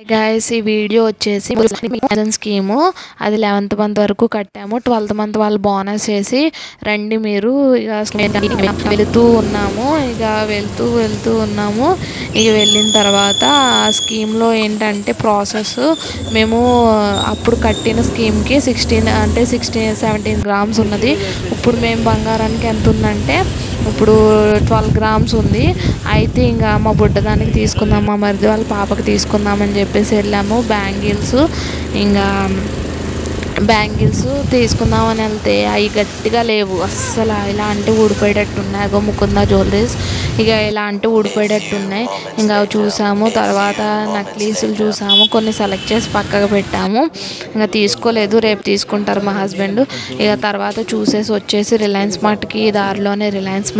Guys ఈ video వచ్చేసి scheme అది 11th మంత్ వరకు కట్టాము. 12th మంత్ వాళ్ళు బోనస్ చేసి రండి మీరు ఇక వెళుతూ ఉన్నాము. వెళ్తూ ఉన్నాము. ఇక వెళ్ళిన తర్వాత ఆ స్కీమ్లో ఏంటంటే ప్రాసెస్ మేము అప్పుడు కట్టిన స్కీమ్కి 17 గ్రామ్స్ ఉన్నది. ఇప్పుడు మేము బంగారానికి ఎంత ఉందంటే ఇప్పుడు 12 గ్రామ్స్ ఉంది. అయితే ఇంకా మా బుడ్డదానికి తీసుకుందాం, మా మరిది వాళ్ళ పాపకి తీసుకుందామని చెప్పేసి వెళ్ళాము. బ్యాంగిల్స్ తీసుకుందామని వెళ్తే అవి గట్టిగా లేవు అస్సలు. ఇలా అంటే ఊడిపోయేటట్టు ఉన్నాయి. అగో ముకుందా జ్యువెలరీస్ ఇక ఇలా అంటే ఊడిపోయేటట్టు ఉన్నాయి. ఇంకా చూసాము. తర్వాత నక్లీసులు చూసాము. కొన్ని సెలెక్ట్ చేసి పక్కకు పెట్టాము. ఇంకా తీసుకోలేదు, రేపు తీసుకుంటారు మా హస్బెండ్. ఇక తర్వాత చూసేసి వచ్చేసి రిలయన్స్ మార్ట్కి దారిలోనే రిలయన్స్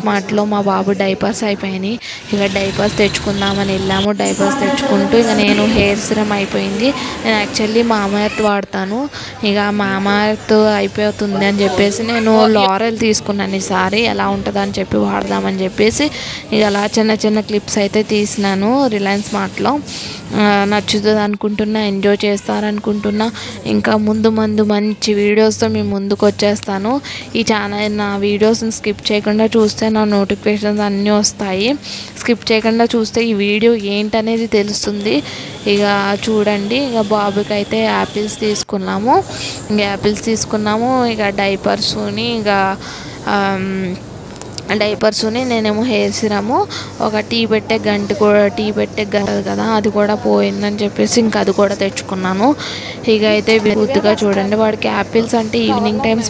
మార్ట్లో మా బాబు డైపర్స్ అయిపోయినాయి. ఇక డైపర్స్ తెచ్చుకుందామని వెళ్ళాము. డైపర్స్ తెచ్చుకుంటూ ఇక నేను హెయిర్ సిరమ్ అయిపోయింది. నేను యాక్చువల్లీ మామా ఎర్త్ వాడతాను. ఇక మామా ఎర్త్ అయిపోతుంది అని చెప్పేసి నేను లారెల్ తీసుకున్నాను. ఈసారి ఎలా ఉంటుందో అని చెప్పి వాడదామని చెప్పేసి ఇక అలా చిన్న క్లిప్స్ అయితే తీసినాను రిలయన్స్ మార్ట్లో. నచ్చుతుంది అనుకుంటున్నా, ఎంజాయ్ చేస్తారనుకుంటున్నా. ఇంకా ముందు మంచి వీడియోస్తో మేము ముందుకు వచ్చేస్తాను. ఈ ఛానల్ నా వీడియోస్ని స్కిప్ చేయకుండా చూస్తే నా నోటిఫికేషన్స్ అన్నీ వస్తాయి. స్కిప్ చేయకుండా చూస్తే ఈ వీడియో ఏంటనేది తెలుస్తుంది. ఇక చూడండి. ఇక బాబుకి అయితే యాపిల్స్ తీసుకున్నాము. ఇక డైపర్స్ని నేనేమో హెయిర్ సిరము, ఒక టీ పెట్టే గంట కదా అది కూడా పోయిందని చెప్పేసి ఇంకా అది కూడా తెచ్చుకున్నాను. ఇక అయితే పూర్తిగా చూడండి. వాడికి యాపిల్స్ అంటే ఈవినింగ్ టైమ్స్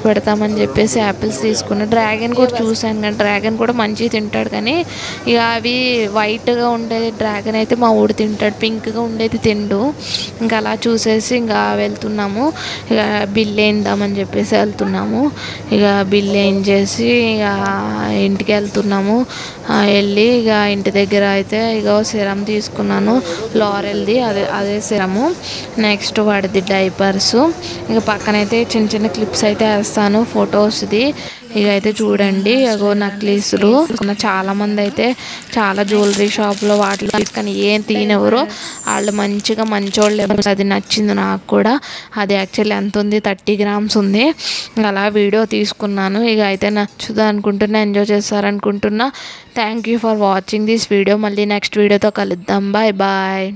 పెడతామని చెప్పేసి యాపిల్స్ తీసుకున్నాను. డ్రాగన్ కూడా చూశాను కానీ డ్రాగన్ కూడా మంచిగా తింటాడు. కానీ ఇక అవి వైట్గా ఉండేది డ్రాగన్ అయితే మా ఊడు తింటాడు, పింక్గా ఉండేది తిండు. ఇంకా అలా చూసేసి ఇంకా వెళ్తున్నాము. ఇక బిల్ వేద్దామని చెప్పేసి వెళ్తున్నాము. ఇక బిల్ ఏం చేసి ఇక ఇంటికి వెళ్తున్నాము. వెళ్ళి ఇక ఇంటి దగ్గర అయితే ఇక సిరమ్ తీసుకున్నాను, లారెల్ది అదే సిరము. నెక్స్ట్ వాడిది డైపర్స్. ఇక పక్కనైతే చిన్న క్లిప్స్ అయితే వేస్తాను ఫొటోస్ది. ఇక అయితే చూడండి. ఇగో నక్లీసులు చాలామంది అయితే చాలా జ్యువెలరీ షాప్లో వాటిలో తీసుకొని ఏం తీనెవరు వాళ్ళు మంచోళ్ళు. అది నచ్చింది నాకు కూడా. అది యాక్చువల్లీ ఎంత ఉంది, 30 గ్రామ్స్ ఉంది. అలా వీడియో తీసుకున్నాను. ఇక అయితే నచ్చుతుంది అనుకుంటున్నా, ఎంజాయ్ చేస్తారనుకుంటున్నా. Thank you for watching this video. మళ్ళీ నెక్స్ట్ వీడియోతో కలుద్దాం. బాయ్.